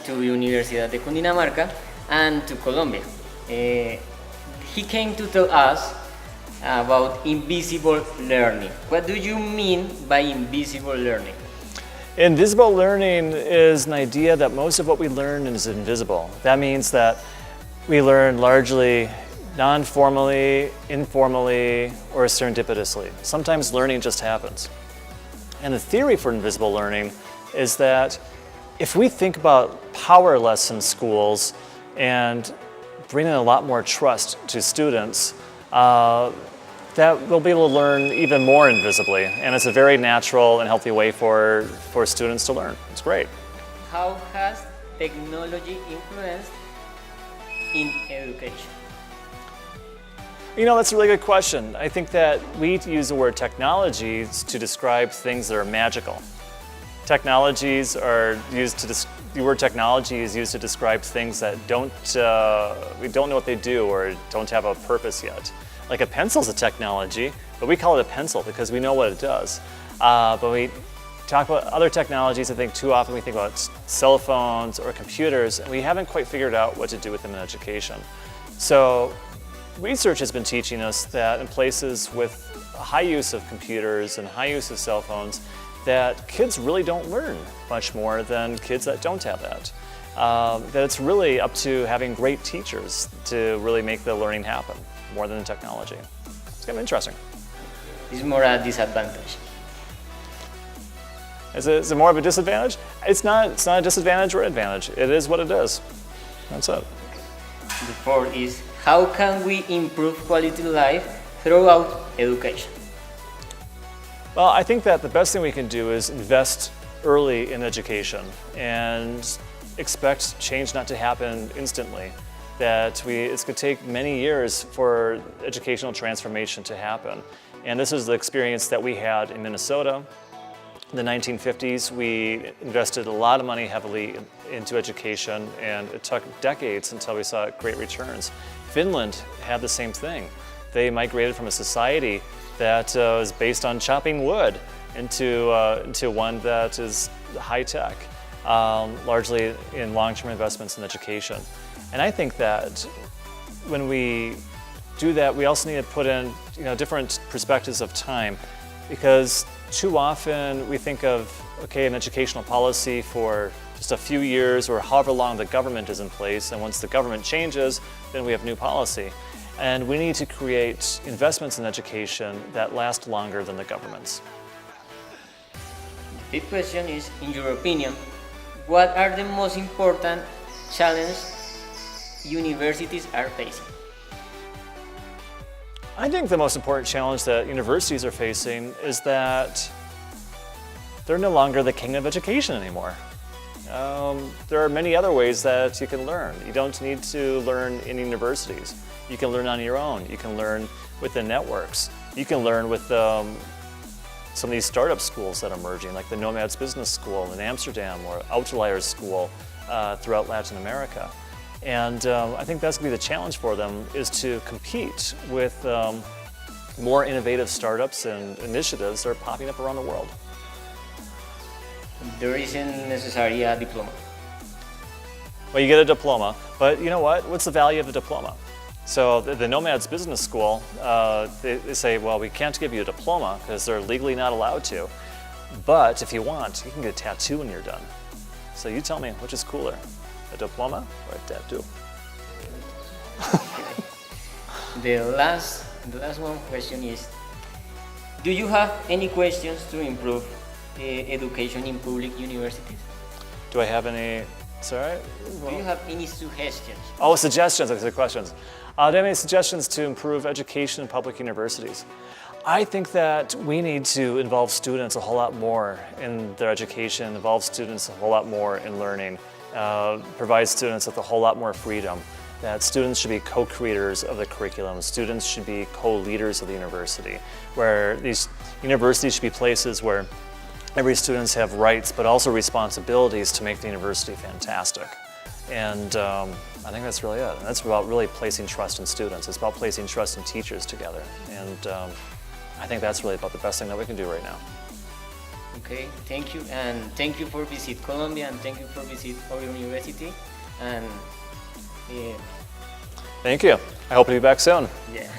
to Universidad de Cundinamarca and to Colombia. He came to tell us about invisible learning. What do you mean by invisible learning? Invisible learning is an idea that most of what we learn is invisible. That means that we learn largely non-formally, informally, or serendipitously. Sometimes learning just happens. And the theory for invisible learning is that if we think about powerless schools and bringing a lot more trust to students, that we'll be able to learn even more invisibly. And it's a very natural and healthy way for students to learn. It's great. How has technology influenced in education? You know, that's a really good question. I think that we use the word technologies to describe things that are magical. Technologies are used to the word technology is used to describe things that we don't know what they do or don't have a purpose yet. Like a pencil's a technology, but we call it a pencil because we know what it does. But we talk about other technologies, I think too often we think about cell phones or computers, and we haven't quite figured out what to do with them in education. So research has been teaching us that in places with a high use of computers and high use of cell phones, that kids really don't learn much more than kids that don't have that. That it's really up to having great teachers to really make the learning happen, more than the technology. It's kind of interesting. It's more a disadvantage. Is it more of a disadvantage? It's not a disadvantage or advantage. It is what it is. That's it. The fourth is, how can we improve quality life throughout education? Well, I think that the best thing we can do is invest early in education and expect change not to happen instantly. It's going to take many years for educational transformation to happen. And this is the experience that we had in Minnesota. In the 1950s, we invested a lot of money heavily into education, and it took decades until we saw great returns. Finland had the same thing. They migrated from a society that was based on chopping wood into one that is high-tech, largely in long-term investments in education. And I think that when we do that, we also need to put in different perspectives of time, because too often we think of, okay, an educational policy for just a few years or however long the government is in place, and once the government changes, then we have new policy. And we need to create investments in education that last longer than the government's. The fifth question is, in your opinion, what are the most important challenges universities are facing? I think the most important challenge that universities are facing is that they're no longer the king of education anymore. There are many other ways that you can learn. You don't need to learn in universities. You can learn on your own. You can learn within networks. You can learn with some of these startup schools that are emerging, like the Nomads Business School in Amsterdam or Outliers School throughout Latin America. And I think that's going to be the challenge for them, is to compete with more innovative startups and initiatives that are popping up around the world. There isn't necessarily a diploma. Well, you get a diploma, but you know what? What's the value of a diploma? So the Nomads Business School, they say, well, we can't give you a diploma because they're legally not allowed to. But if you want, you can get a tattoo when you're done. So you tell me, which is cooler, a diploma or a tattoo? The last one question is, do you have any questions to improve education in public universities? Do I have any, sorry? Do you have any suggestions? Oh, suggestions, okay, questions. Do you have any suggestions to improve education in public universities? I think that we need to involve students a whole lot more in their education, involve students a whole lot more in learning, provide students with a whole lot more freedom, that students should be co-creators of the curriculum, students should be co-leaders of the university, where these universities should be places where every students have rights but also responsibilities to make the university fantastic. And I think that's really it. And that's about really placing trust in students. It's about placing trust in teachers together. And I think that's really about the best thing that we can do right now. Okay, thank you, and thank you for visit Colombia, and thank you for visit our university, and Thank you. I hope to be back soon. yeah.